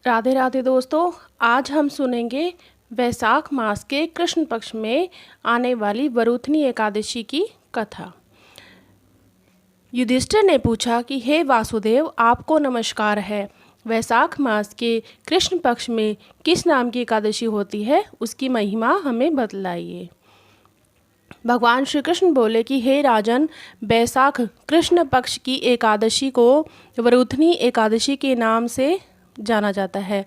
राधे राधे दोस्तों, आज हम सुनेंगे वैशाख मास के कृष्ण पक्ष में आने वाली वरुथनी एकादशी की कथा। युधिष्ठिर ने पूछा कि हे वासुदेव, आपको नमस्कार है। वैशाख मास के कृष्ण पक्ष में किस नाम की एकादशी होती है, उसकी महिमा हमें बतलाइए। भगवान श्री कृष्ण बोले कि हे राजन, वैशाख कृष्ण पक्ष की एकादशी को वरुथनी एकादशी के नाम से जाना जाता है।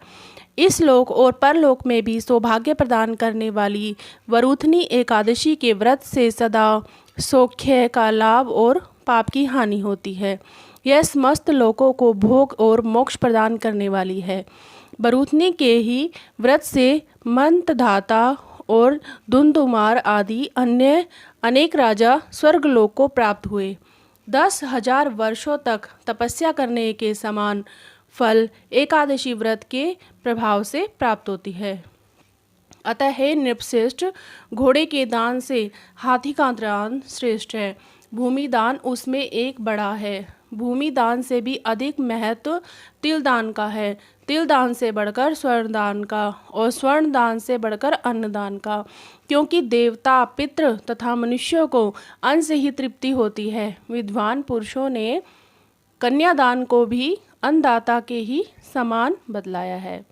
इस लोक और परलोक में भी सौभाग्य प्रदान करने वाली वरुथनी एकादशी के व्रत से सदा सौख्य का लाभ और पाप की हानि होती है। यह समस्त लोकों को भोग और मोक्ष प्रदान करने वाली है। वरुथनी के ही व्रत से मंतधाता और धुंधुमार आदि अन्य अनेक राजा स्वर्गलोक को प्राप्त हुए। 10,000 वर्षों तक तपस्या करने के समान फल एकादशी व्रत के प्रभाव से प्राप्त होती है। अतः हे नृपश्रेष्ठ, घोड़े के दान से हाथी का दान श्रेष्ठ है। भूमि दान उसमें एक बड़ा है। भूमि दान से भी अधिक महत्व तिल दान का है। तिल दान से बढ़कर स्वर्ण दान का, और स्वर्ण दान से बढ़कर अन्न दान का, क्योंकि देवता, पितृ तथा मनुष्यों को अन्न से ही तृप्ति होती है। विद्वान पुरुषों ने कन्यादान को भी अन्नदाता के ही समान बतलाया है।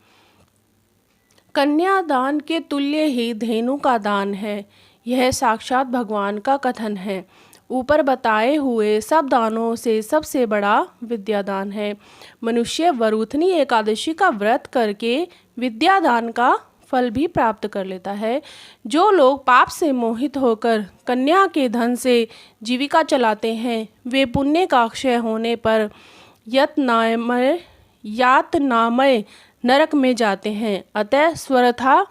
कन्यादान के तुल्य ही धेनु का दान है। यह साक्षात भगवान का कथन है। ऊपर बताए हुए सब दानों से सबसे बड़ा विद्यादान है। मनुष्य वरुथनी एकादशी का व्रत करके विद्यादान का फल भी प्राप्त कर लेता है। जो लोग पाप से मोहित होकर कन्या के धन से जीविका चलाते हैं, वे पुण्य का क्षय होने पर यातनामय नरक में जाते हैं। अतः सर्वथा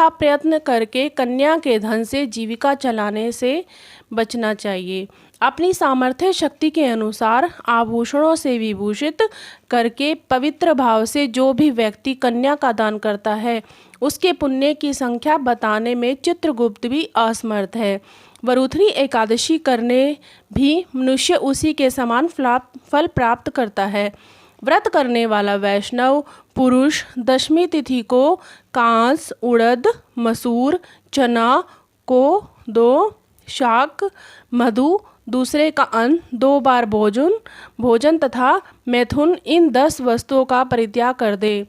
प्रयत्न करके कन्या के धन से जीविका चलाने से बचना चाहिए। अपनी सामर्थ्य शक्ति के अनुसार आभूषणों से विभूषित करके पवित्र भाव से जो भी व्यक्ति कन्या का दान करता है, उसके पुण्य की संख्या बताने में चित्रगुप्त भी असमर्थ है। वरुथनी एकादशी करने भी मनुष्य उसी के समान फल प्राप्त करता है। व्रत करने वाला वैष्णव पुरुष दशमी तिथि को कांस, उड़द, मसूर, चना को 2 शाक, मधु, दूसरे का अन्न, 2 बार भोजन तथा मैथुन, इन 10 वस्तुओं का परित्याग कर दे।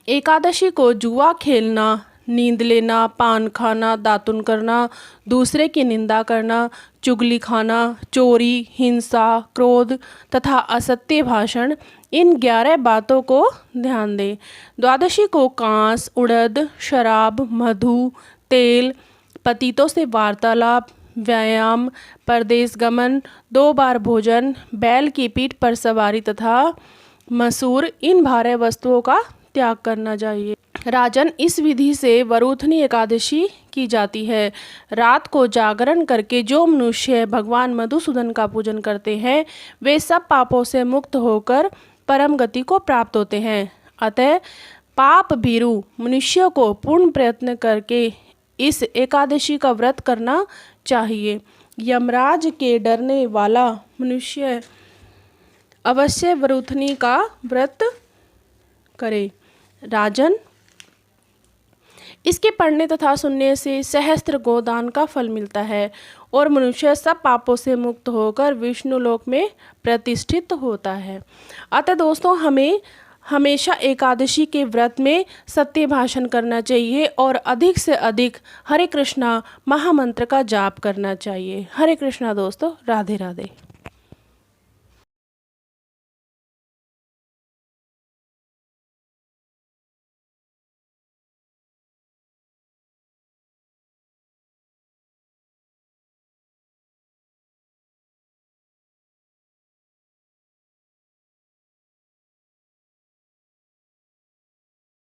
एकादशी को जुआ खेलना, नींद लेना, पान खाना, दातुन करना, दूसरे की निंदा करना, चुगली खाना, चोरी, हिंसा, क्रोध तथा असत्य भाषण, इन 11 बातों को ध्यान दें। द्वादशी को कांस, उड़द, शराब, मधु, तेल, पतितों से वार्तालाप, व्यायाम, परदेश गमन, 2 बार भोजन, बैल की पीठ पर सवारी तथा मसूर, इन भारे वस्तुओं का त्याग करना चाहिए। राजन, इस विधि से वरुथनी एकादशी की जाती है। रात को जागरण करके जो मनुष्य भगवान मधुसूदन का पूजन करते हैं, वे सब पापों से मुक्त होकर परम गति को प्राप्त होते हैं। अतः पाप भीरु मनुष्य को पूर्ण प्रयत्न करके इस एकादशी का व्रत करना चाहिए। यमराज के डरने वाला मनुष्य अवश्य वरुथनी का व्रत करे। राजन, इसके पढ़ने तथा सुनने से सहस्त्र गोदान का फल मिलता है और मनुष्य सब पापों से मुक्त होकर विष्णु लोक में प्रतिष्ठित होता है। अतः दोस्तों, हमें हमेशा एकादशी के व्रत में सत्य भाषण करना चाहिए और अधिक से अधिक हरे कृष्णा महामंत्र का जाप करना चाहिए। हरे कृष्णा दोस्तों, राधे राधे।